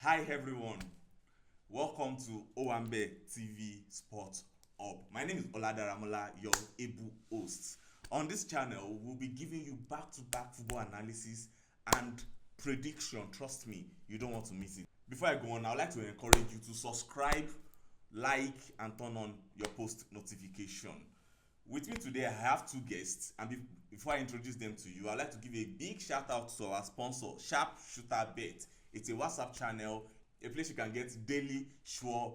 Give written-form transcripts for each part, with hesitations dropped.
Hi everyone, welcome to Owambe TV Sport Hub. My name is Oladaramola, your able host. On this channel, we'll be giving you back-to-back football analysis and prediction. Trust me, you don't want to miss it. Before I go on, I would like to encourage you to subscribe, like, and turn on your post notification. With me today, I have two guests, and before I introduce them to you, I'd like to give a big shout out to our sponsor, Sharp Shooter Bet. It's a WhatsApp channel, a place you can get daily sure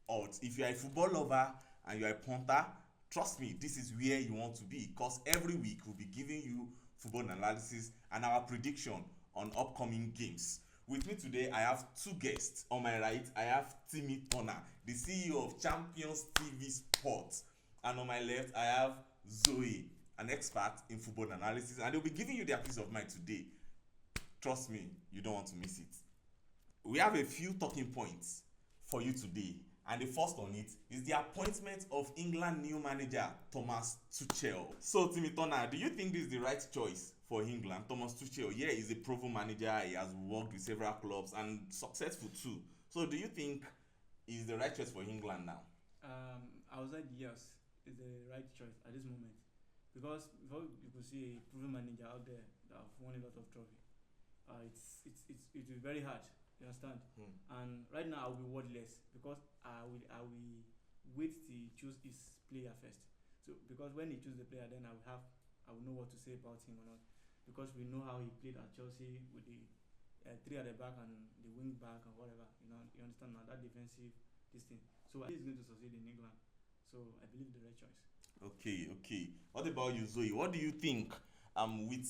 odds. If you're a football lover and you're a punter, trust me, this is where you want to be because every week we'll be giving you football analysis and our prediction on upcoming games. With me today, I have two guests. On my right, I have Timmy Turner, the CEO of Champions TV Sports. And on my left, I have Zoe, an expert in football analysis, and they'll be giving you their peace of mind today. Trust me, you don't want to miss it. We have a few talking points for you today, and the first on it is the appointment of England new manager Thomas Tuchel. So, Timmy Turner, do you think this is the right choice for England? Thomas Tuchel, yeah, he's a proven manager. He has worked with several clubs and successful too. So, do you think he's the right choice for England now? I would say yes, is the right choice at this moment because before you could see a proven manager out there that have won a lot of trophy. It is very hard. You understand? Hmm. And right now I'll be wordless because I will wait to choose his player first. So because when he choose the player, then I will know what to say about him or not because we know how he played at Chelsea with the three at the back and the wing back and whatever. You understand now that defensive this thing. So I think he's going to succeed in England. So I believe the right choice. Okay. What about you, Zoe? What do you think? With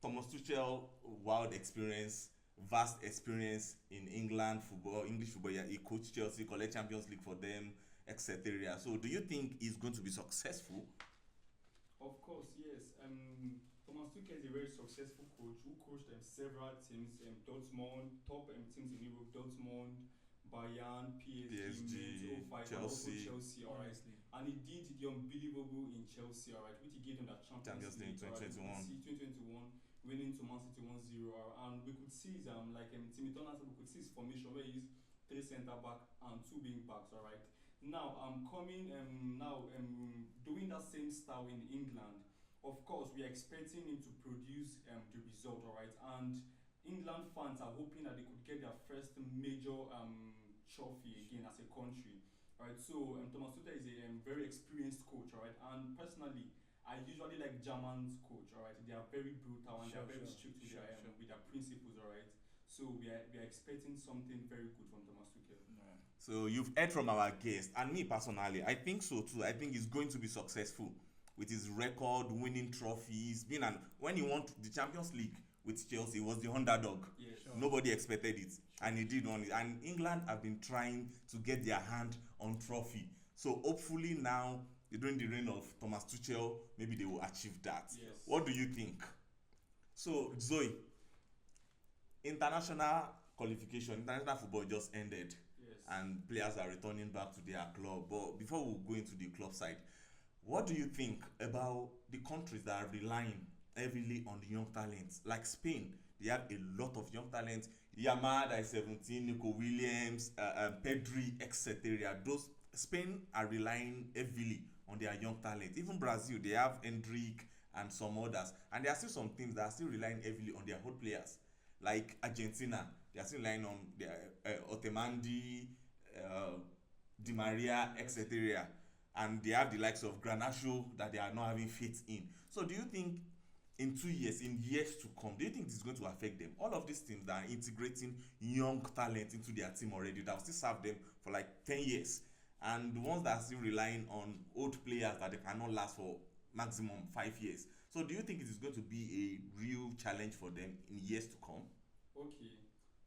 Thomas Tuchel, wild experience, vast experience in England football, English football. Yeah, he coached Chelsea, collect Champions League for them, etc. So, do you think he's going to be successful? Of course, yes. Thomas Tuchel is a very successful coach who coached several teams, Dortmund, top teams in Europe, Dortmund, Bayern, PSG, Mainz, PSG, 05, and also Chelsea, Chelsea, alright. Honestly. And he did the unbelievable in Chelsea, alright, which he gave them that Champions Champions League League, alright. We could 2021. see 2021 winning to Man City 1-0, and we could see his, Timmy Turner said, we could see his formation where he's three centre back and two wing backs, alright. Now, coming now doing that same style in England. Of course, we are expecting him to produce the result, all right. And England fans are hoping that they could get their first major trophy again as a country, all right. So Thomas Tuchel is a very experienced coach, all right. And personally, I usually like German coach, all right. They are very brutal and they are very strict with their principles, all right. So we are expecting something very good from Thomas Tuchel. Yeah. So, you've heard from our guest, and me personally, I think so too. I think he's going to be successful with his record, winning trophies. Being an when he won the Champions League with Chelsea, he was the underdog. Yes. Sure. Nobody expected it, and he did won it. And England have been trying to get their hand on trophy. So hopefully now, during the reign of Thomas Tuchel, maybe they will achieve that. Yes. What do you think? So, Zoe, international qualification, international football just ended, Yes. and players are returning back to their club. But before we go into the club side, what do you think about the countries that are relying heavily on the young talents? Like Spain, they have a lot of young talents. Yamal is 17, Nico Williams, Pedri, etc. Those Spain are relying heavily on their young talent. Even Brazil, they have Hendrick and some others. And there are still some teams that are still relying heavily on their old players. Like Argentina, they are still relying on their Otamendi, uh, Di Maria, etc. And they have the likes of Granacho that they are not having faith in. So, do you think in 2 years, in years to come, do you think this is going to affect them? All of these teams that are integrating young talent into their team already, that will still serve them for like 10 years. And the ones that are still relying on old players that they cannot last for maximum 5 years. So, do you think it is going to be a real challenge for them in years to come? Okay.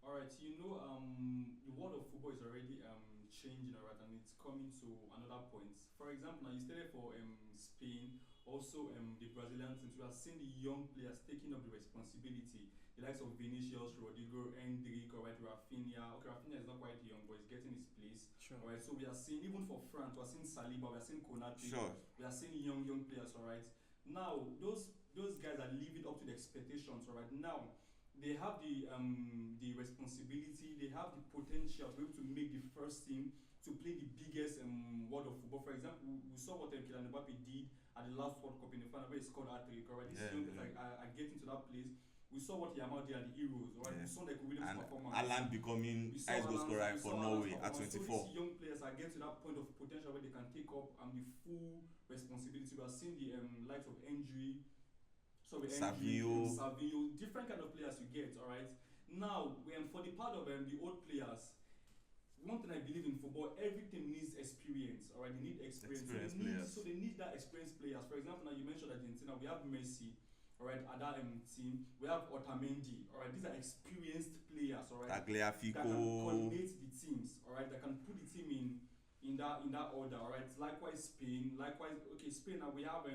All right. The world of football is already changing, alright, and it's coming to another point. For example, now you stated for Spain, also the Brazilian teams. We are seeing the young players taking up the responsibility. The likes of Vinicius, Rodrigo, Endrick, alright, Rafinha. Okay, Rafinha is not quite young, but he's getting his place. Sure. Alright, so we are seeing even for France, we are seeing Saliba, we are seeing Konate, Sure. we are seeing young players. Alright, now those guys are living up to the expectations. Alright, now they have the responsibility, they have the potential to be able to make the first team to play the biggest world of football. For example, we saw what Kylian Mbappe did at the last World Cup in the final where he scored hat-trick. Alright, these young players are getting to that place. We saw what Yamal did at the Euros. Alright, we saw like Williams' performance. Alan becoming highest goal scorer for Norway at 24. So these young players are getting to that point of potential where they can take up the full responsibility. We are seeing the likes of Endry, Savinho, different kind of players you get. All right. Now, for the part of the old players, one thing I believe in football, everything needs experience. All right, they need experience. So they need that experienced players. For example, now you mentioned Argentina, we have Messi. All right, at that team, we have Otamendi. All right, these are experienced players. All right, Tagliafico, that can coordinate the teams. All right, that can put the team in that order. All right, likewise Spain. Spain. Now we have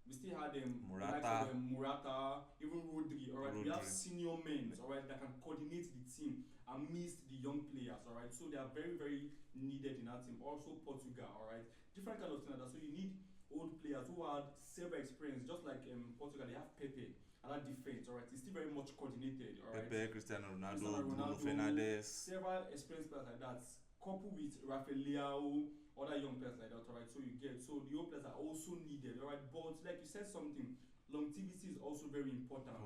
we still had Morata, even Rodri. All right, we have senior men. All right, that can coordinate the team amidst the young players. All right, so they are very very needed in that team. Also Portugal. All right, different kind of thing like that. So you need old players who had several experience, just like Portugal. They have Pepe and that defense. All right, it's still very much coordinated. All right, Pepe, Cristiano Ronaldo, Bruno Fernandes, several experienced players like that, coupled with Rafael Leao, other young players like that. All right, so the old players are also needed. All right, but like you said something, longevity is also very important.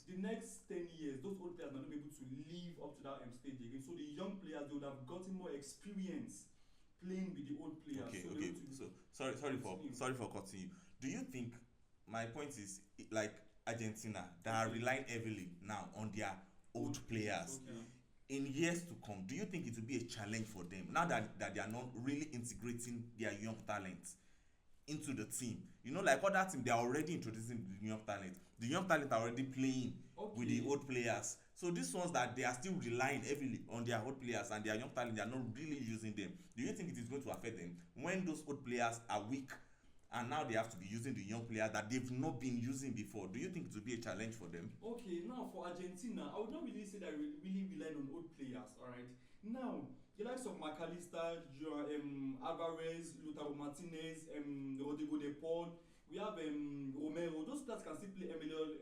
The next 10 years, those old players might not be able to live up to that stage again. So the young players, they would have gotten more experience playing with the old players. So sorry for cutting you. Do you think, my point is, like Argentina, that are relying heavily now on their old players, in years to come, do you think it will be a challenge for them now that they are not really integrating their young talents into the team? You know, like other team, they are already introducing the young talent. The young talent are already playing with the old players. So these ones that they are still relying heavily on their old players and their young talent, they are not really using them. Do you think it is going to affect them when those old players are weak and now they have to be using the young players that they've not been using before? Do you think it will be a challenge for them? Okay, now for Argentina, I would not really say that we really rely on old players. All right, now the likes of McAllister, Alvarez, Lautaro Martinez, Rodrigo De Paul, we have Romero. Those players can still play. Emilio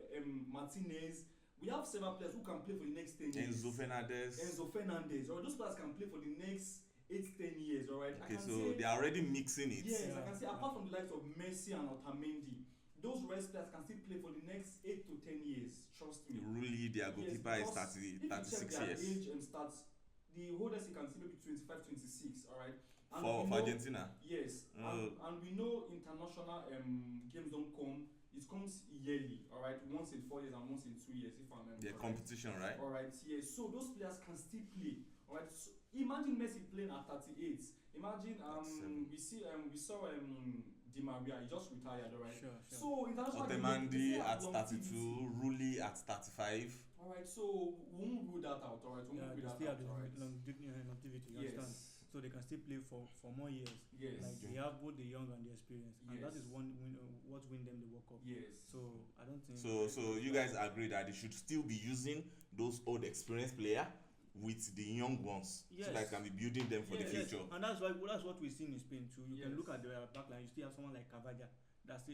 Martinez. We have several players who can play for the next 10 years. Enzo Fernandez. Or those players can play for the next 8-10 years. All right. Okay, so they are already mixing it. Yes, I can say apart from the likes of Messi and Otamendi, those rest players can still play for the next 8 to 10 years. Trust me. Really, their goalkeeper is 36 years. Age and starts, the oldest you can see maybe 25, 26. All right. And for Argentina. Yes, and we know international games don't come. It comes yearly, all right, once in 4 years and once in 2 years, if I'm correct. The competition, right? All right, yes. So those players can still play. All right. So imagine Messi playing at 38. Imagine we saw Di Maria. He just retired, all right. Sure. So international. Otamendi at 32, Rulli at 35. All right. So we won't rule that out. All right. We won't rule that out. All right. Longevity. Yes. So they can still play for more years. Yes. Like they have both the young and the experience, and that is what win them the World Cup. Yes. So I don't think. So you guys agree that they should still be using those old experienced players with the young ones, so that can be building them for the future. Yes. And that's what we see in Spain too. You can look at the backline. You still have someone like Cavaja.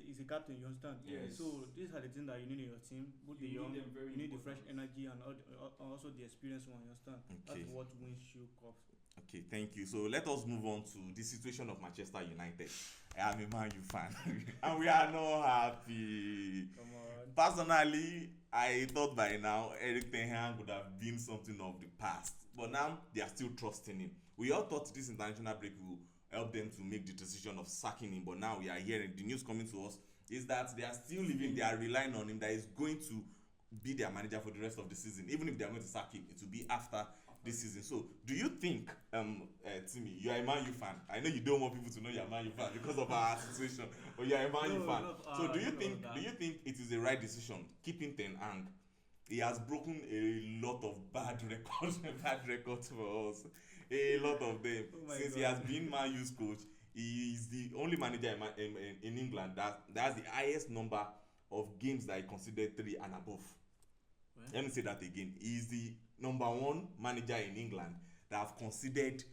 Is a captain, you understand? Yes. So these are the things that you need in your team. Both the young, you need the fresh energy and also the experienced one. You understand? Okay. That's what wins you cups. Okay, thank you. So let us move on to the situation of Manchester United. I am a Man U fan, and we are not happy. Come on. Personally, I thought by now Eric Ten Hag would have been something of the past, but now they are still trusting him. We all thought this international break will help them to make the decision of sacking him, but now we are hearing the news coming to us is that they are still living, they are relying on him, that is going to be their manager for the rest of the season. Even if they are going to sack him, it will be after this season. So do you think, Timmy, you are a Man U fan? I know you don't want people to know you are a Man U fan because of our situation, but you are a Man U fan. So do you think it is the right decision keeping Ten Hag? He has broken a lot of bad records for us, a lot of them. Since he has been Man U's coach, he is the only manager in England that has the highest number of games that he considered 3 and above. Well, let me say that again. He is the number 1 manager in England that have considered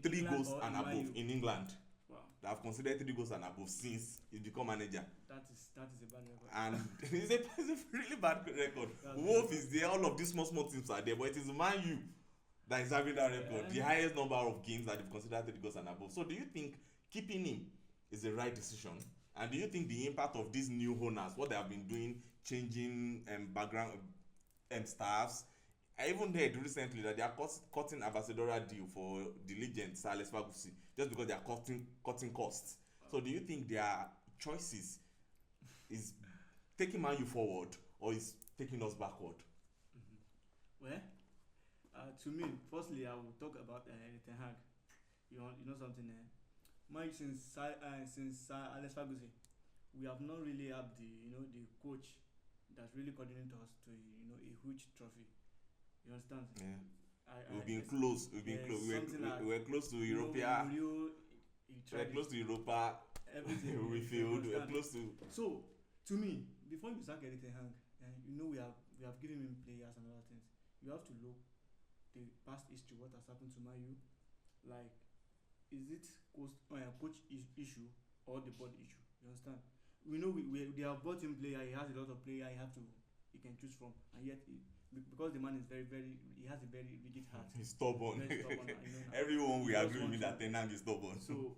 3 goals and above in England. Wow. that have conceded 3 goals and above since he become manager. That is a bad record. And it's a really bad record. That's Wolf really is there, all of these small teams are there, but it is Man U that is having that record, the highest number of games that they've considered 3 goals and above. So do you think keeping him is the right decision? And do you think the impact of these new owners, what they have been doing, changing background staffs? I even heard recently that they are cutting ambassadorial deal for the legend Sir Alex Ferguson just because they are cutting costs. So do you think their choices is taking Man U forward or is taking us backward? Well, to me, firstly, I will talk about Ten Hag. You know something? Mike, since Alex Ferguson, we have not really had the coach that's really coordinated us to a huge trophy. You understand? Yeah. We've been it's- close. We've been close. We were close to Europa. Mourinho, he We were tried close to Europa. everything. We you failed. We were understand? close to. So, to me, before you sack Erik Ten Hag, we have given him players and other things. You have to look the past history, what has happened to Man U. Like, is it coach issue or the board issue? You understand? We know they have bought him player. He has a lot of player. He can choose from, and yet because the man is he has a very rigid heart. He's stubborn. Very stubborn, now. Everyone will He just agree with me wants that Ten Hag is stubborn. So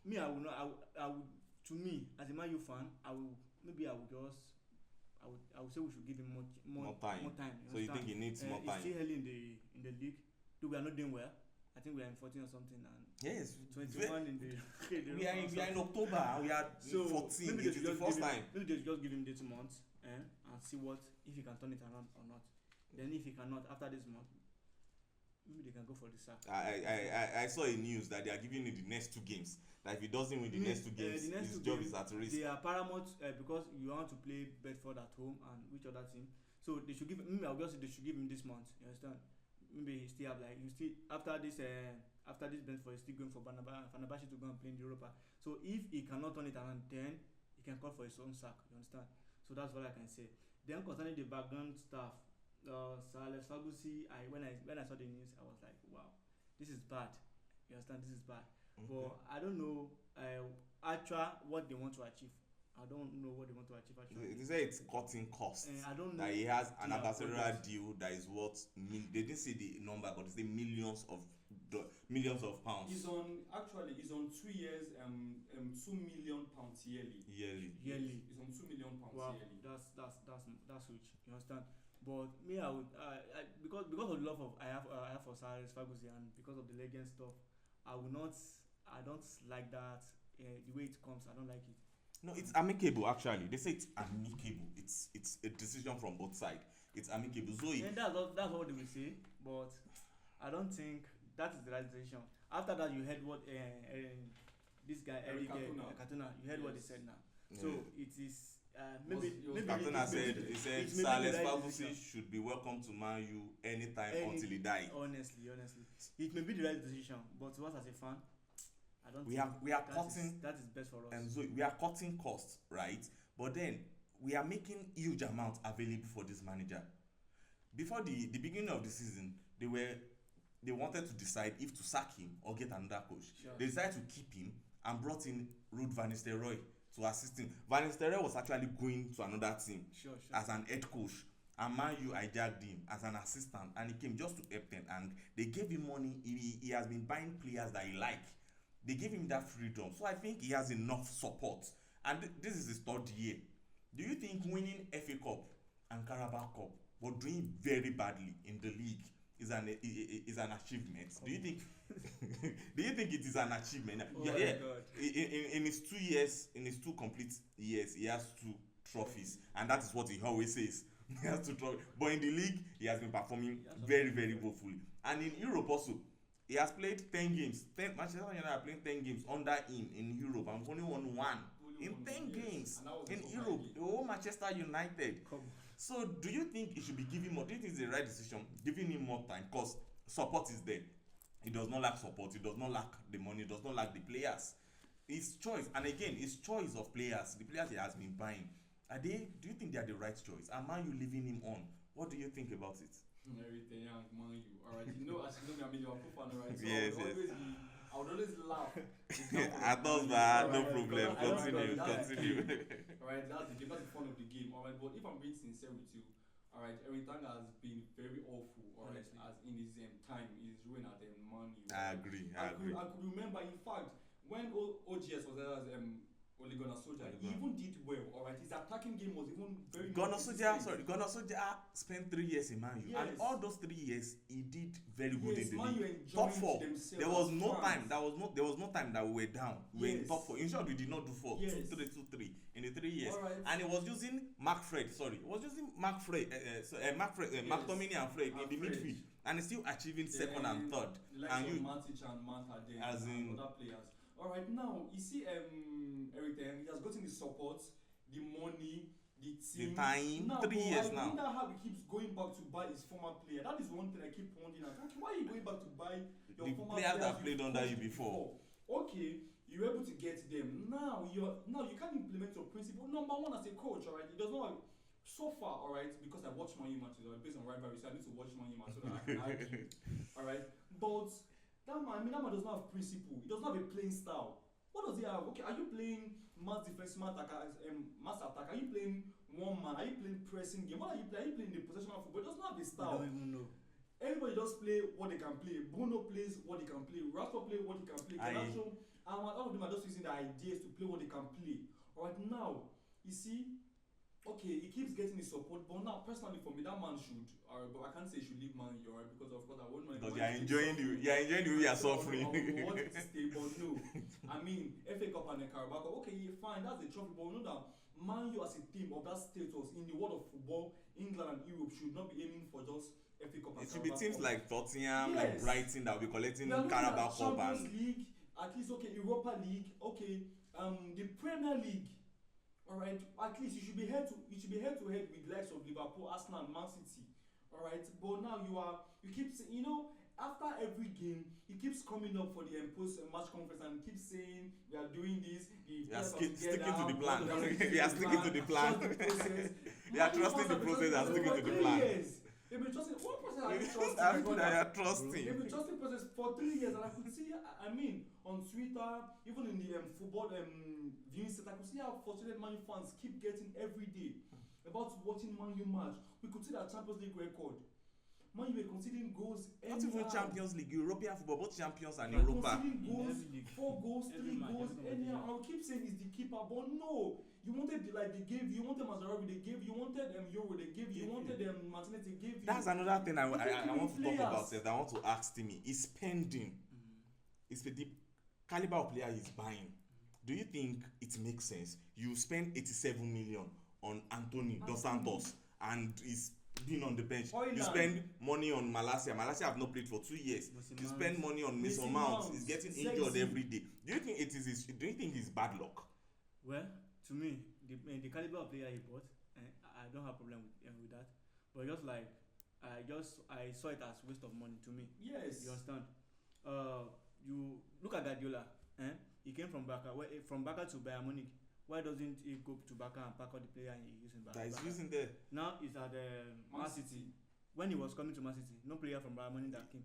me, I will not. I would, to me, as a Man U fan, I would say we should give him more time. So you think he needs more time? It's still early in the league. Though we are not doing well. I think we are in 14 or something, and Yes. 21 in the. We are in October. We are So 14. maybe It is the first time. Maybe they should just give him this month, and see if he can turn it around or not. Then if he cannot after this month, maybe they can go for the sack. I saw a news that they are giving him the next 2 games. That if he doesn't win the next 2 games, the next his 2 job games, is at risk. They are paramount because you want to play Bedford at home and which other team. So they should give. Maybe I'll just say they should give him this month. You understand? Maybe he still have after this Bedford, he's still going for Fenerbahce to go and play in Europa. So if he cannot turn it around, then he can call for his own sack. You understand? So that's what I can say. Then concerning the background stuff, Sir Alex Ferguson, when I saw the news, I was like, wow, this is bad. You understand? This is bad. But I don't know actually what they want to achieve. I don't know what they want to achieve actually. They say it's cutting costs. I don't know. That he has an their ambassadorial products. deal that is worth they didn't say the number, but they say millions of pounds He's on 2 years, £2 million yearly. yearly. He's on £2 million Wow, yearly. that's huge. You understand? But me, I would because of the love of I have for Sir Alex Ferguson and because of the legend stuff, I don't like that the way it comes. I don't like it. No, it's amicable actually. They say it's amicable. It's a decision from both sides. It's amicable. So Yeah, that's what they will say, but I don't think that is the right decision. After that, you heard what this guy Eric Eric Cantona. Cantona, you heard what he Yes. said now. Yeah. So it is maybe Cantona said it Sir may be Alex the right Ferguson decision. should be welcome to Man U anytime Any- until he die. Honestly, it may be the right decision, but to us as a fan, I don't. We think are cutting that is best for us. and so we are cutting costs, right? But then we are making huge amounts available for this manager. Before the beginning of the season, they wanted to decide if to sack him or get another coach. Sure. They decided to keep him and brought in Ruud van Nistelrooy to assist him. Van Nistelrooy was actually going to another team Sure. as an head coach, and Man U hijacked him as an assistant, and he came just to help them, and they gave him money. He has been buying players that he like. They gave him that freedom, so I think he has enough support, and this is his 3rd year. Do you think winning FA Cup and Carabao Cup but doing very badly in the league is an achievement? Do you think it is an achievement? Oh Yeah, my yeah. God. In his 2 years, in his 2 complete years, he has 2 trophies, and that is what he always says. He has 2 trophies, but in the league, he has been performing very, very woefully. And in Europe also, he has played 10 games. Manchester United are playing 10 games under him in Europe, and only won 1 in 10 games And that was in the Europe. League. The whole Manchester United. Come on. So, do you think he should be giving more? Do you think it's the right decision, giving him more time? Because support is there. He does not lack support. He does not lack the money. He does not lack the players. His choice, and again, his choice of players, the players he has been buying, do you think they are the right choice? Am I you leaving him on? What do you think about it? Everything young Man U. Alright, as you know me, I'm a Liverpool fan, right? So Yes, I will yes. always be I would always laugh. I thought that no Alright, problem. because that's- Continue, that's the continue. game. Alright, that's the game. That's the fun of the game. Alright, but if I'm being sincere with you, alright, Eric Ten Hag has been very awful. Alright, Honestly. as in his time, his reign at Man U. I agree. I agree. I could remember, in fact, when OGS was there as Ole Gunnar Solskjaer, he even did well. Alright, his attacking game was even very. Gunnar Solskjaer spent 3 years in Man U, and Yes. all those 3 years he did very good Yes, in the Man U league. enjoyed Top 4. themselves There was as no fans. time. There was no time that we were down. We were in Yes. top 4. In short, we did not do 4. Yes. 2-3, 2-3 in the 3 years. Alright. And he was using Mark Fred. Sorry, he was using Mark Fred, McTominay and Fred in the Fred. midfield, and he's still achieving second and third. The likes And of you, Matic and Matt Harden as in- and other players. Alright, now you see Eric Ten Hag, he has gotten the support, the money, the team. time, now, 3 but years I now. wonder how he keeps going back to buy his former player. That is one thing I keep wondering. Okay, why are you going back to buy your The former players that you've played under you coached before. Okay, you're able to get them. Now you can't implement your principle. Number one, as a coach, alright, it does not. So far, alright, because I watch Man U matches, alright, based on rivalry, so I need to watch Man U matches so that I can argue. Alright, but that man does not have principle. He does not have a playing style. What does he have? Okay, are you playing mass defense, mass attack, mass attack? Are you playing one man? Are you playing pressing game? What are you playing? Are you playing the possessional football? He does not have a I style. don't even know. Everybody just play what they can play. Bruno plays what he can play. Rashford play what he can play. Garnacho, and all of them are just using their ideas to play what they can play. Alright, now you see, okay, he keeps getting his support, but now personally for me, that man should. Alright, but I can't say he should leave Man U, alright, because of course I won't mind. Because you're enjoying the way you're suffering. I want to stay, but no. I mean, FA Cup and the Carabao Cup, okay, yeah, fine, that's a trophy, but we know that Man U as a team of that status in the world of football, England and Europe should not be aiming for just FA Cup and It should be Carabao teams Cup. like Tottenham, like Yes. Brighton that will be collecting We are looking Carabao at Cup Champions and League, at least okay, Europa League, okay, the Premier League. Alright, at least you should be head to head with the likes of Liverpool, Arsenal, and Man City. Alright, but now you keep saying, after every game, he keeps coming up for the post match conference and keeps saying we are doing this. sticking to the plan. We are sticking to the plan. Trust the process. We are trusting the process and sticking to the plan. They've been trusting. What process are you trusting? Everything that brother? you're trusting. They've been trusting process for 3 years, and I could see. I mean, on Twitter, even in the football viewing set, I could see how frustrated Man U fans keep getting every day about watching Man U match. We could see that Champions League record. Man U were conceding goals. Not even Champions League, European football, both champions and Like Europa. conceding goals, every league. 4 goals, Every 3 match, goals, every anyhow. competition. I'll keep saying it's the keeper, but no. You wanted they gave you wanted Mazarabi, they gave you wanted Euro, they gave you wanted Martinez, they gave you. That's another thing I want to talk Players. about. Seth. I want to ask Timmy. Is spending, is the caliber of player he's buying. Do you think it makes sense? You spend 87 million on Anthony Dos Santos and he's been on the bench. Oiland. You spend money on Malacia. Malacia have not played for 2 years. Mason You Mount. spend money on Mason Mason Mount. Mount. He's getting Sexy. injured every day. Do you think do you think it's bad luck? Well, to me, the caliber of player he bought, I don't have problem with that. But just like I saw it as waste of money to me. Yes. You understand? You look at Guardiola. He came from Barca. From Barca to Bayern Munich. Why doesn't he go to Barca and pack out the player he using Barca? That is using there. Now he's at Man City. When he was coming to Man City, no player from Bayern Munich that came.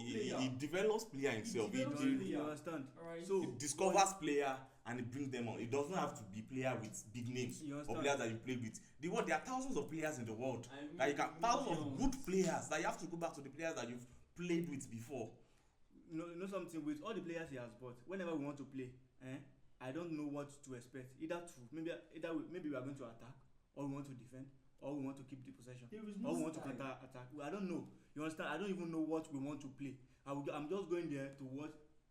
He develops player himself. He develops He player. You understand? Alright. So discovers player and he brings them on. It does not have to be player with big names You or understand? players that you play with. There are thousands of players in the world. I mean, That you can thousands of millions. good players that you have to go back to the players that you've played with before. you know something with all the players he has bought. Whenever we want to play, I don't know what to expect. Maybe we are going to attack, or we want to defend, or we want to keep the possession, There is or no we want to style. counter attack. I don't know. You understand? I don't even know what we want to play. I'm just going there to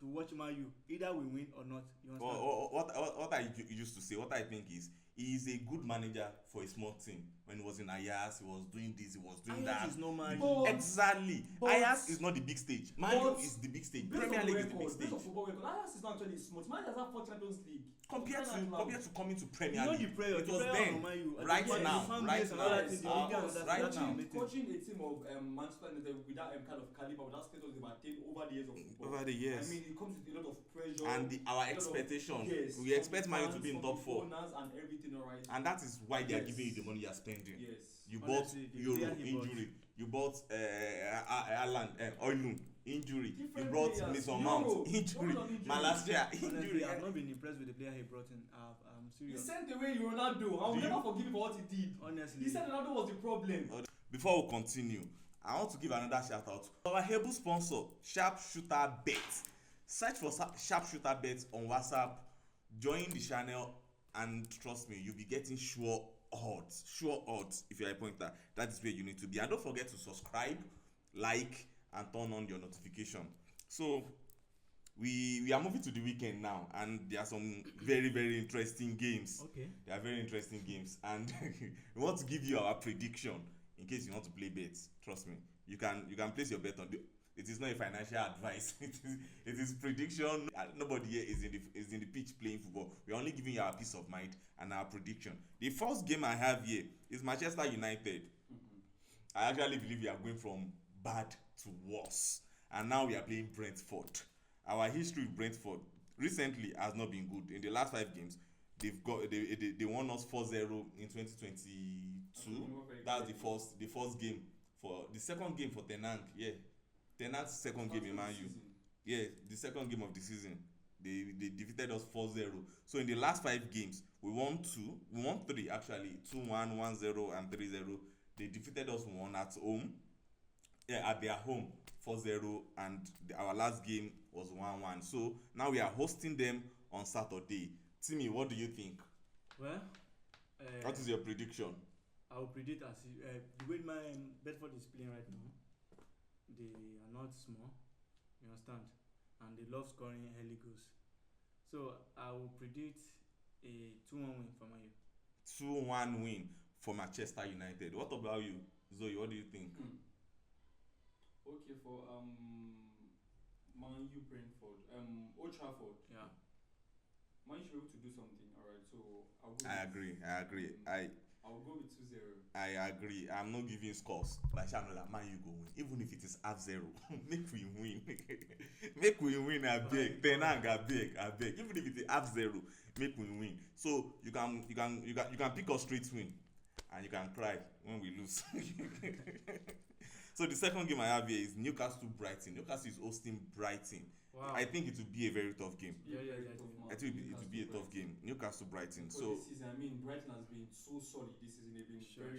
watch Man U. Either we win or not. You understand? What I used to say, what I think is, he is a good manager for a small team. When he was in Ajax, he was doing this, he was doing that. Ajax is not Man U. But- Exactly. but- Ajax is not the big stage. Man U but- is the big stage. Based Premier on League is the record, big based stage. on football record, Ajax is not actually smart. Man has had 4 Champions League. Compared to coming to You Premier know League, the prayer. it was then. Man U. Right The now, fan right base and now, all that Yes, thing, the of media course, and right that's now. amazing. Coaching a team of Manchester United with that kind of caliber, with that status they've attained over the years of football. Over the years. I mean, it comes with a lot of pressure. And our a lot of- expectation, yes, we expect from Man U to fans, be in from top the 4. owners and everything, alright. And that is why they are Yes. giving you the money you are spending. Yes. You Honestly, bought the Euro player he bought. injury. You bought Oilun injury. He Different brought players. Mason Euro. Mount, injury. Hold on, injury. Malasia, Honestly, injury. I've not been impressed with the player he brought in. I'm He serious. sent away Ronaldo. I will Do you- never forgive him for what he did. Honestly. He said Ronaldo was the problem. Before we continue, I want to give another shout out to our able sponsor, Sharpshooter Bet. Search for Sharpshooter Bet on WhatsApp, join the channel, and trust me, you'll be getting sure odds if you're a pointer. That is where you need to be. And don't forget to subscribe, like, and turn on your notification. So we are moving to the weekend now, and there are some very, very interesting games. Okay. They are very interesting games, and we want to give you our prediction in case you want to play bets. Trust me, you can place your bet on the. It is not a financial advice. It is prediction. Nobody here is in the pitch playing football. We are only giving you our peace of mind and our prediction. The first game I have here is Manchester United. I actually believe we are going from bad to worse, and now we are playing Brentford. Our history with Brentford recently has not been good. In the last 5 games, they won us 4-0 in 2022. That's the first game for the second game for Ten Hag. Yeah, Ten Hag's second game in Man U. Yeah, the second game of the season. They defeated us 4-0. So in the last 5 games, we won 3 actually, 2-1, 1-0, and 3-0. They defeated us 1 at home. Yeah, at their home 4-0, and our last game was 1-1. So now we are hosting them on Saturday. Timmy, what do you think? Well, What is your prediction? I will predict as the way my Bedford is playing right now. They are not small, you understand, and they love scoring early goals. So I will predict a 2-1 win for Man U. 2-1 win for Manchester United. What about you, Zoe? What do you think? Okay, for Man U Brentford, Old Trafford. Yeah. Man U should be able to do something. All right, so I'll go. I agree. I'll go with 2-0. I agree. I'm not giving scores, but I know that Man U go win, even if it is 0-0. Make we win. Make we win. I beg. Ten Hag, I beg. Even if it is 0-0, make we win. So you can pick us straight win, and you can cry when we lose. So the second game I have here is Newcastle Brighton. Newcastle is hosting Brighton. Wow. I think it will be a very tough game. Yeah, I think it will be a tough game. Newcastle Brighton. For So this season, I mean, Brighton has been so solid this season. They've been Sure.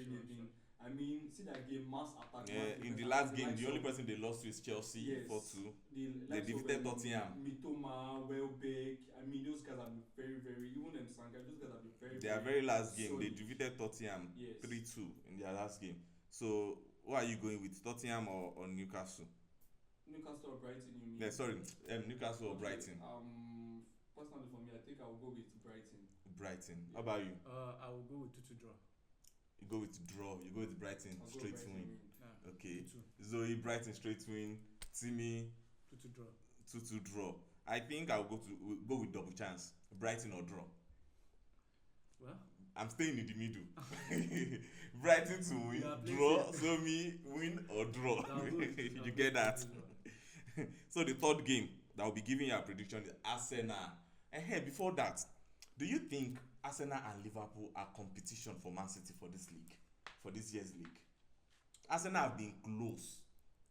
I mean, see that game, mass attack. yeah, in the last game, the only person they lost to is Chelsea, Yes. 4-2. They defeated Tottenham. Mitoma, Welbeck. I mean, those guys have been very, very. Even them Sanga, those guys have been very. Their very last game, they defeated Tottenham Yes. 3-2 in their last game. So who are you going with, Tottenham or Newcastle? Newcastle or Brighton, you mean? Yeah, sorry, Newcastle or Okay, Brighton? Personally for me, I think I'll go with Brighton. Brighton. How about you? I will go with 2-2 draw. You go with draw. You go with Brighton I'll go straight Brighton win. win. Yeah. Okay. 2-2. Zoe, Brighton straight win. Timmy, 2-2 draw. 2-2 draw. I think I'll go with double chance. Brighton or draw. Well, I'm staying in the middle. Brighton to win, Yeah, please, draw. yeah. So me win or draw. I'll go with- You I'll get go that? with 2-2 draw. So the third game that will be giving you a prediction is Arsenal. And hey, before that, do you think Arsenal and Liverpool are competition for Man City for this league, for this year's league? Arsenal have been close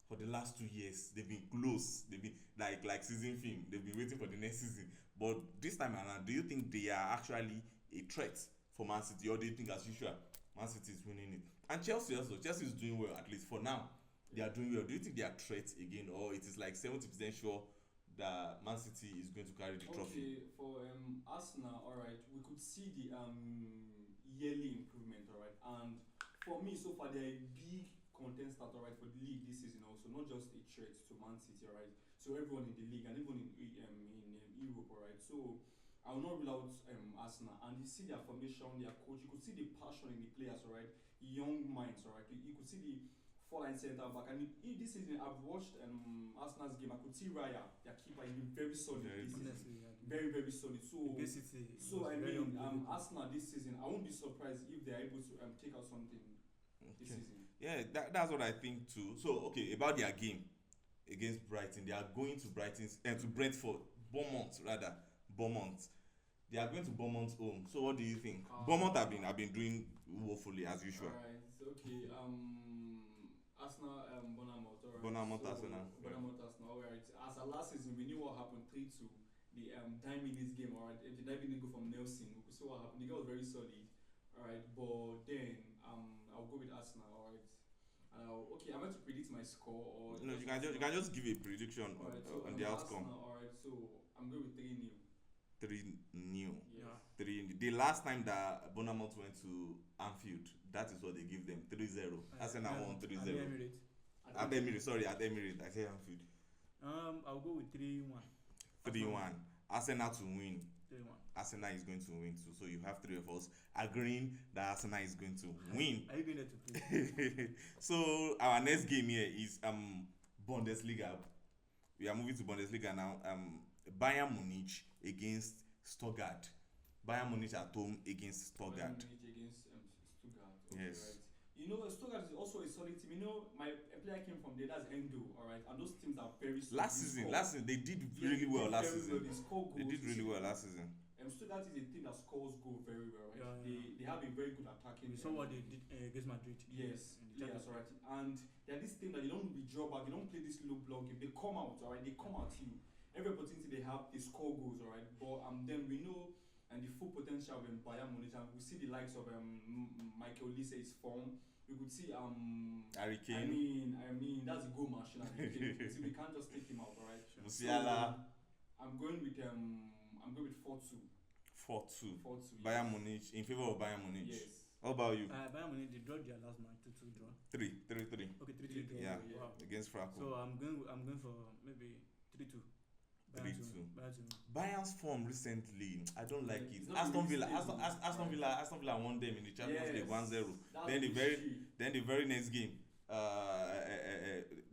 for the last 2 years. They've been close. They've been like season film. They've been waiting for the next season. But this time around, do you think they are actually a threat for Man City, or do you think, as usual, Man City is winning it? And Chelsea also. Chelsea is doing well, at least for now. They are doing well. Do you think they are threats again, or it is like 70% sure that Man City is going to carry the trophy? Okay, for Arsenal, all right, we could see the yearly improvement, all right, and for me so far they're a big contender, all right, for the league this season also, not just a threat to Man City, all right. So everyone in the league and even in Europe, all right. So I will not rule out Arsenal, and you see their formation, their coach, you could see the passion in the players, all right, young minds, all right. You could see the four-line centre back, and this season I've watched Arsenal's game. I could see Raya, their keeper, he's been very solid Very this season. Honestly, yeah. Very, very solid. So Against City, it so was I very mean, unbelievable. Arsenal this season, I won't be surprised if they're able to take out something this Okay. season. Yeah, that's what I think too. So okay, about their game against Brighton, they are going to to Brentford, Bournemouth rather, Bournemouth. They are going to Bournemouth home. So what do you think? Bournemouth have been doing woefully as usual. Alright, okay. Arsenal, Bournemouth. Alright. Bournemouth, so, Arsenal. Bournemouth, Arsenal. what happened. 3-2. The 9 minutes game. Alright, the 9 minute goal from Nelson. We could see what happened. The guy was very solid. Alright, but then I'll go with Arsenal. Alright. Okay, I'm going to predict my score or No, you can just give a prediction alright, so on the outcome. Alright, so I'm going with 3-0. 3-0. Yeah. 3. The last time that Bournemouth went to Anfield, that is what they give them 3-0. Arsenal won 3-0. At Emirates, sorry, at Emirates. I say Anfield. I'll go with 3-1. 3-1. Arsenal to win. 3-1. Arsenal is going to win too. So you have 3 of us agreeing that Arsenal is going to win. Are you going there to play? So our next game here is Bundesliga. We are moving to Bundesliga now. Bayern Munich against Stuttgart. Bayern Munich at home against Stuttgart. Bayern Munich against Stuttgart. Okay, Yes. right. You know, Stuttgart is also a solid team. You know, my player came from there. That's Endo. All right, and those teams are very solid. Last season they did really well last season. They score goals. They did really well last season. Stuttgart is a team that scores goal very well. Right? Yeah. They have a very good attacking. We saw what they did against Madrid. Yes, in the players, Champions right. And they're this team that they don't withdraw back. They don't play this low block game. They come out, all right. They come at you. Every opportunity they have, they score goals, all right. But then we know and the full potential of Bayern Munich, and we see the likes of Michael Olise's form. We could see Harry Kane. I mean that's a goal machine. Harry Kane. See, we can't just take him out, all right. Musiala. So, I'm going with 4-2. 4-2. 4-2. Bayern Munich in favor of Bayern Munich. Yes. How about you? Bayern Munich, they draw their last match 2-2 draw. 3-3. Okay, 3-2 draw. Yeah. Wow. Against Franco. So I'm going for maybe 3-2. 3-2. Bayern to win. Bayern's form recently, I don't like it. It's not Aston really Villa, stable. Aston Villa won them in the Champions League 1-0. That's Then the the very next game,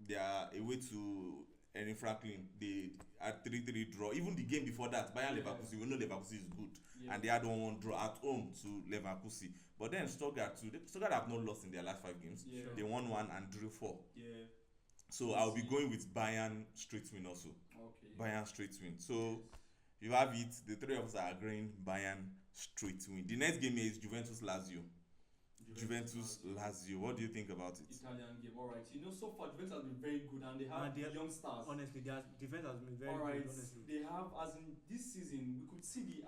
they are away to Erin Franklin. They had 3-3 draw. Even the game before that, Bayern Leverkusen, we know Leverkusen is good, and they had 1-1 draw at home to Leverkusen. But then Stuttgart have not lost in their last 5 games. Yeah. They won 1 and drew 4. Yeah. So I'll be going with Bayern straight win also. Okay. Bayern straight win. So you have it. The 3 of us are agreeing Bayern straight win. The next game here is Juventus Lazio. Juventus Lazio. What do you think about it? Italian game. All right. You know, so far Juventus has been very good, and they have young stars. Honestly, their defense has been very All right. good. Honestly, They have, as in this season, we could see the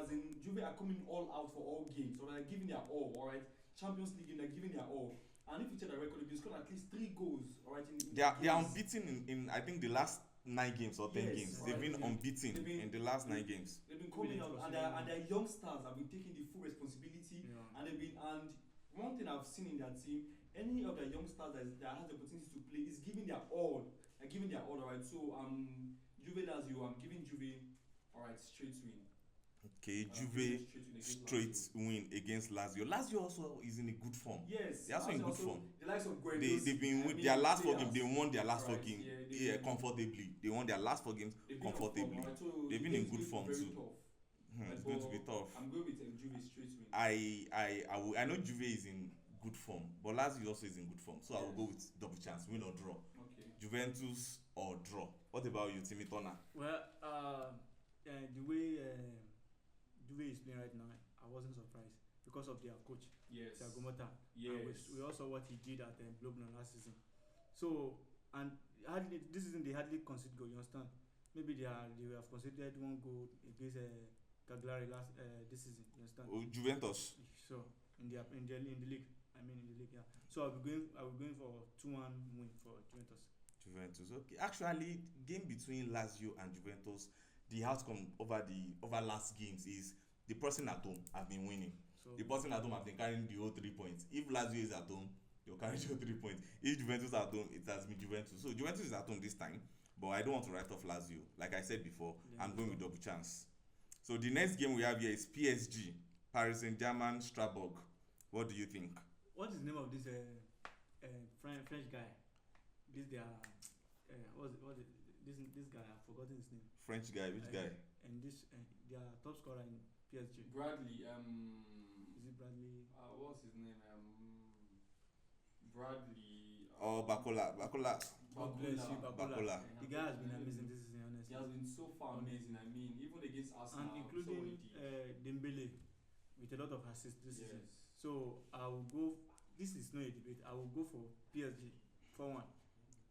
as in Juve are coming all out for all games, so they're giving their all. All right. Champions League game, they're giving their all. And if you check the record, they've scored at least 3 goals. All right. They are unbeaten in I think the last 9 games or 10 Yes, games. right. They've been Yeah. unbeaten They've been- in the last 9 games. They've been coming out, and their young stars have been taking the full responsibility. Yeah. And one thing I've seen in their team, any of their young stars that has the opportunity to play is giving their all. They're giving their all, right? So Juve Lazio, I'm giving Juve, all right, straight win. Okay, Juve Juve against straight Lazio. win against Lazio. Lazio also is in a good form. Yes, They're also in good form. The likes of Guendouzi, They've been I with mean, their last 4 players. games. They won their last 4 Right, games yeah, comfortably. They won their last 4 games They've been on comfortably. form, right? So They've been the in game's good form very too. tough. It's going to be tough. I'm going with Juve straight win. I know Juve is in good form, but Lazio also is in good form. So I will Yes. go with double chance, win or draw. Okay. Juventus or draw. What about you, Timmy Turner? Well, the way Juve is playing right now, I wasn't surprised because of their coach, Yes. Thiago Motta. Yes. And we also saw what he did at Blogna last season. So, and this season they hardly concede goal. You understand? Maybe they have conceded 1 goal against Cagliari this season. You understand? Oh, Juventus. So in the league, yeah. So I'll be going for 2-1 win for Juventus. Juventus. Okay. Actually, game between Lazio and Juventus, the outcome over last games is the person at home have been winning. So The person at home have been carrying the whole 3 points. If Lazio is at home, they'll carry the whole 3 points. If Juventus at home, it has been Juventus. So Juventus is at home this time, but I don't want to write off Lazio. Like I said before, Yeah. I'm going with double chance. So the next game we have here is PSG, Paris Saint-Germain, Strasbourg. What do you think? what is the name of this French guy? This their this guy, I've forgotten his name. French guy, which guy? And this their top scorer in PSG. Bradley. Is it Bradley? What's his name? Bradley. Oh, Bakola. God bless you, Bakola. The guy has been amazing this season, He honestly. has been so far amazing. I mean, even against Arsenal, And including so he did. Dembele with a lot of assists this season. Yes. So I will go. This is not a debate. I will go for PSG 4-1.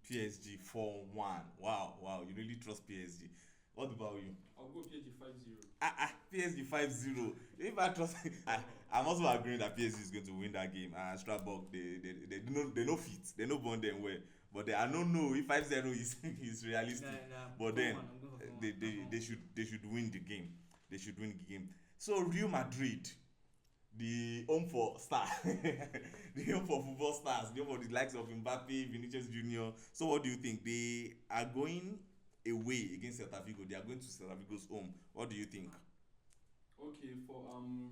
PSG 4-1. Wow. You really trust PSG. What about you? I'll go PSG 5-0. PSG 5-0. If I trust, I'm also agreeing that PSG is going to win that game. Strasbourg, they no fit. They no bond them well. But I don't know if 5-0 is realistic. But then they should win the game. They should win the game. So Real Madrid, the home for stars, the home for football stars, the home for the likes of Mbappe, Vinicius Junior. So what do you think? They are going away against Celta Vigo. They are going to Celta Vigo's home. What do you think? Okay, for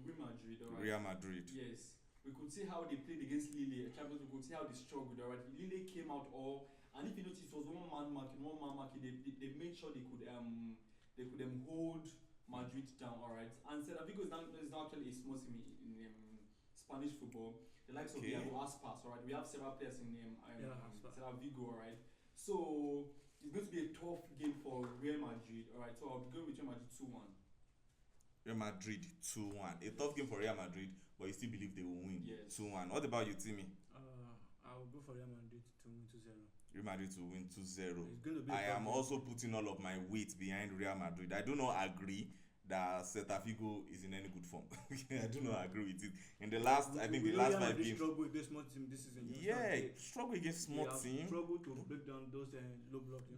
Real Madrid, alright. Real Madrid. Yes, we could see how they played against Lille. Champions, we could see how they struggled. Alright, Lille came out and if you notice, it was one man marking. They made sure they could hold Madrid down. Alright, and Celta Vigo is now actually a small team in Spanish football. The likes of Diego Aspas. Alright, we have several players in Celta Vigo. Alright, so it's going to be a tough game for Real Madrid. Alright, so I'll be going with Real Madrid 2-1. Real Madrid 2-1. A tough game for Real Madrid, but you still believe they will win. Yes. 2-1. What about you, Timmy? I will go for Real Madrid to win 2-0. Real Madrid to win 2-0. It's going to be I am also putting all of my weight behind Real Madrid. I do not agree that Celta Vigo is in any good form. I do not agree with it. In the last, I think the last 5 games. Struggle against small team this season. Struggle against small team. Struggle to break down those low blocks.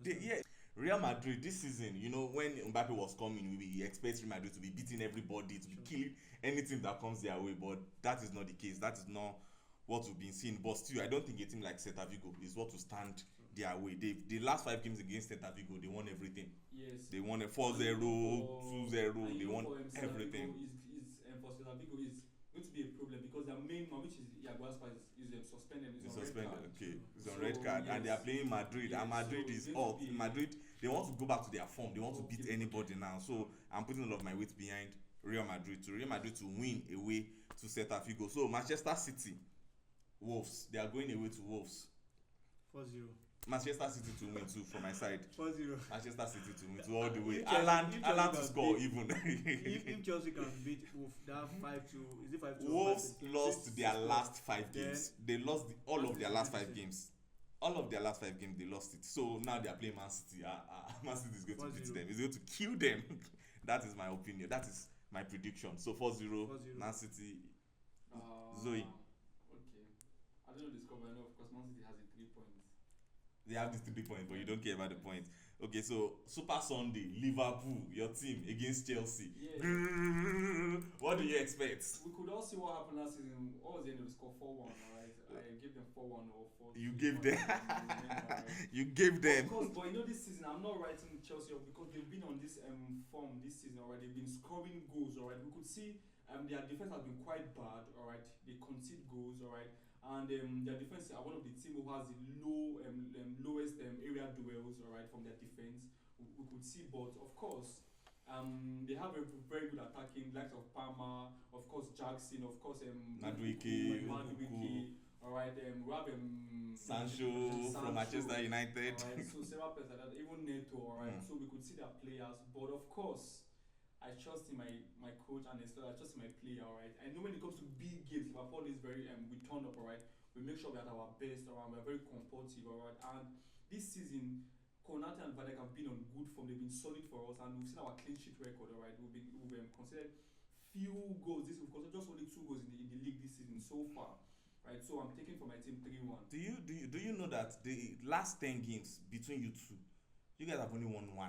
Real Madrid this season, when Mbappe was coming, we expect Real Madrid to be beating everybody, to be killing anything that comes their way, but that is not the case. That is not what we've been seeing. But still, I don't think a team like Celta Vigo is what to stand their way. The last 5 games against Celta Vigo, they won everything. Yes. They won a 4-0, 2-0, they won everything. For Celta Vigo is going to be a problem because their main man, which is Iago Aspas, is suspended. He's on red card. Okay, he's on red card, and they are playing Madrid, and Madrid is hot. Madrid, they want to go back to their form. They want to beat anybody now. So I'm putting a lot of my weight behind Real Madrid to win away to Celta Vigo. So Manchester City, Wolves, they are going away to Wolves. 4-0. Manchester City to win too from my side. 4-0. Manchester City to win all the way. Alan to score even. if Chelsea can beat Wolves, that 5-2, is it 5-2? Wolves lost their last 5 games. They lost all of their last 5 games. All of their last 5 games, they lost it. So now they are playing Man City. Man City is going to beat them. It's going to kill them. That is my opinion. That is my prediction. So 4-0, Man City. Zoe. Okay. I don't know the score, but I know, of course, Man City has a 3 points. They have the 3 points, but you don't care about the points. Okay, so Super Sunday, Liverpool, your team against Chelsea. Yes. What do you expect? We could all see what happened last season. What was the end of the score? 4-1, alright? I gave them 4-1 or 4-2. You gave them. You gave them. Of course, but this season I'm not writing Chelsea off because they've been on this form this season already. They've been scoring goals, alright. We could see their defense has been quite bad, alright. They concede goals, alright. And their defense are one of the teams who has the lowest area duels, alright, from their defense. We could see, but of course, they have a very good attacking, likes of Palmer, of course Jackson, of course Madueke, alright. We have Sancho from Manchester United. Alright, so several players like that, even Neto, alright. So we could see their players, but of course, I trust in my coach and I trust in my player, alright. I know when it comes to big games, Liverpool is very we turn up, alright. We make sure we're at our best, alright. We're very combative, alright. And this season, Konate and Van Dijk have been on good form. They've been solid for us, and we've seen our clean sheet record, alright. We've considered few goals. We've considered just only 2 goals in the league this season so far, right? So I'm taking for my team 3-1. Do you know that the last 10 games between you two, you guys have only won 1,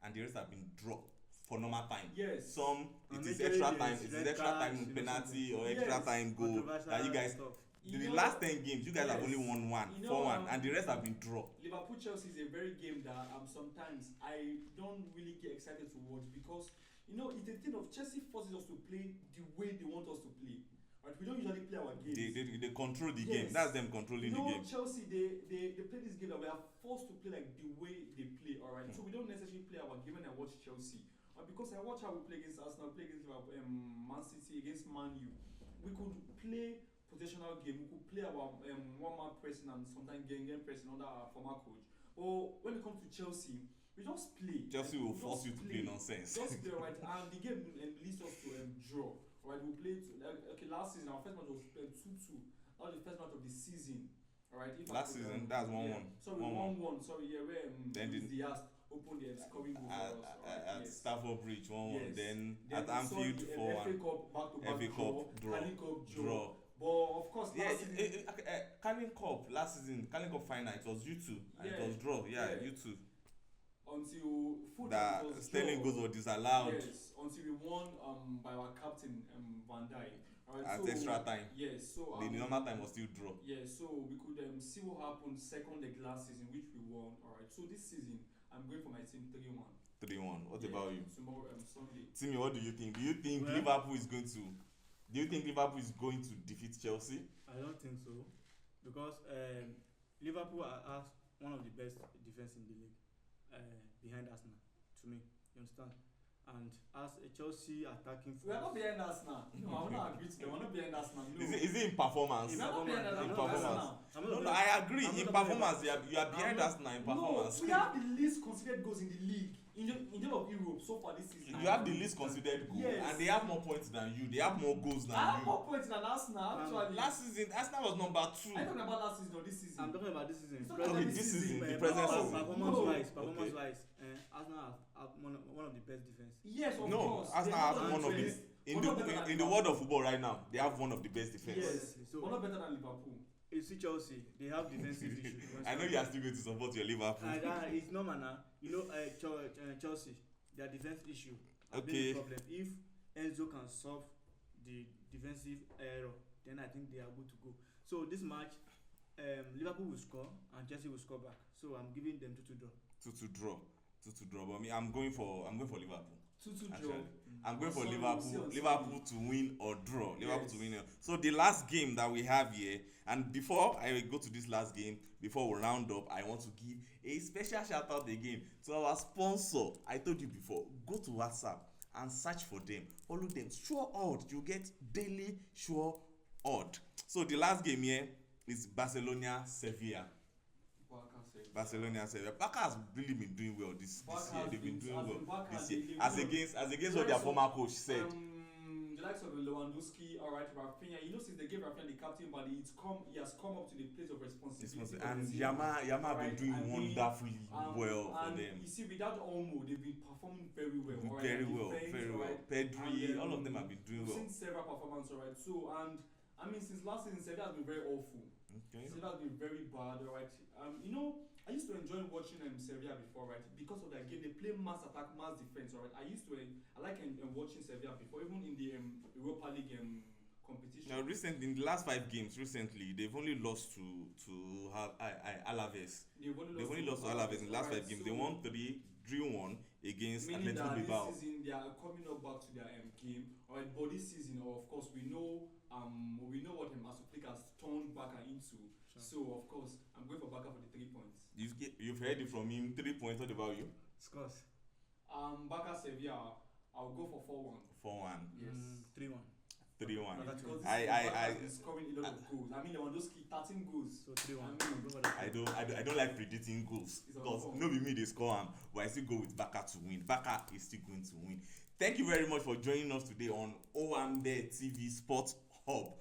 and the rest have been draw for normal time. Yes. Some it is extra time. It is extra time penalty or extra time goal that you guys. The last 10 games, you guys have only won 1, 4-1, and the rest have been draw. Liverpool Chelsea is a very game that sometimes I don't really get excited to watch because it's a thing of Chelsea forces us to play the way they want us to play. Right? We don't usually play our games. They control the game. That's them controlling the game. Chelsea they play this game that we are forced to play like the way they play. All right. So we don't necessarily play our game when I watch Chelsea. Because I watch how we play against Arsenal, play against Man City, against Man U. We could play positional game. We could play our one-man pressing and sometimes game pressing under our former coach. Or when it comes to Chelsea, we just play. Chelsea will force you to play nonsense. Just play, right? And the game leads us to draw. Right? We played. Okay, last season our first match was 2-2. That was the first match of the season. Alright, if I Last could, season, that's 1-1. Yeah. Sorry, 1-1. 1-1. Sorry, yeah, where Then Luis the- Diaz opened the scoring goal for us. Alright, At yes. Stamford Bridge 1-1. Yes. Then Then at we saw Anfield the, 4-1. FA Cup back-to-back FA Cup draw. Carling Cup Draw. But of course, Yeah, last season, Carling Cup last season, Carling Cup final, it was U2 and it Yeah, was draw. Yeah, yeah. U2. until That it was Sterling draw. goals were disallowed Yes, until we won by our captain Van Dijk. Alright, at so, extra time. Yes, so The normal time was still draw. yeah, so we could see what happened second leg last season, which we won. Alright, so this season I'm going for my team 3-1. 3-1. What about you? Tomorrow Sunday. Timmy, what do you think? Do you think Well- Liverpool is going to? Do you think Liverpool is going to defeat Chelsea? I don't think so, because Liverpool has one of the best defense in the league, behind Arsenal. To me, you understand? And as a Chelsea attacking We are not force, behind us now. No, I will not agree to them. We're not behind us now. No. Is it in performance? We are not behind us In now. performance. I'm No, not no, talking- I agree. I'm In not talking performance, about- you are behind I'm us now in performance. No, we have the least conceded goals in the league in the of Europe so far this season. You have the least considered goal, Yes. and they have more points than you. They have more goals than I have you. more points than Arsenal actually. Last season, Arsenal was number 2. Are you talking about last season or this season? I'm talking about this season. It's not Okay, about this season, the No. present No. season. Performance-wise, Arsenal have one of the best defense. Yes, of No, course. Arsenal They're has not one of the best. in We're the not better than in the Liverpool. world of football right now. They have one of the best defense. Yes, So- we're not better than Liverpool. You see Chelsea, they have defensive issues. I know you are still going to support your Liverpool. It's normal now. You know, Chelsea, their defense issue has been Okay. the problem. If Enzo can solve the defensive error, then I think they are good to go. So this match, Liverpool will score and Chelsea will score back. So I'm giving them 2-2 draw. 2-2 draw. 2-2 draw. But me, I'm going for Liverpool. 2-2 draw. Actually. I'm going for Sunday, Liverpool. we'll see on Liverpool to win or draw. Liverpool Yes. to win. So the last game that we have here, and before I go to this last game, before we round up, I want to give a special shout out again to our sponsor. I told you before, go to WhatsApp and search for them. Follow them. Sure odd. You get daily sure odd. So the last game here is Barcelona-Sevilla. Barcelona-Sevilla. Barca has really been doing well this year. They've been doing well this year. As against what their former coach said. The likes of Lewandowski, alright, Rafinha. You know, since they gave Rafinha the captain, but he has come up to the place of responsibility. And for the team. Yama have Alright, been doing and wonderfully well for and them. You see, without Olmo, they've been performing very well. Alright, Very and well, defense, very well. alright, Pedri, and, all of them have been doing we've well. seen several performances, alright. So, and I mean, since last season, Sevilla has been very awful. Okay. Sevilla has been very bad, alright. You know, I used to enjoy watching Sevilla before, right? Because of their game, they play mass attack, mass defense, alright. I like watching Sevilla before, even in the Europa League competition. Now, in the last 5 games, they've only lost to Alaves. They've Only lost to Alaves in the last 5 games. They won 3, drew 1 against meaning Atletico that Bilbao. this season they are coming up back to their game. Alright, but this season, of course, we know what Masuplik has turned Barca into. Sure. So, of course, I'm going for Barca for the 3 points. You've heard it from him. 3 points. What about you? Scores. Barca Sevilla, I'll go for 4-1. 4-1. Yes. 3-1. 3-1. Barca Because this I- Barca I- has been scoring a lot of goals. I mean, Lewandowski 13 goals. So 3-1. I mean, Go for that. I don't like predicting goals It's because on no be me they score am, but I still go with Barca to win. Barca is still going to win. Thank you very much for joining us today on Owambe TV Sports Hub.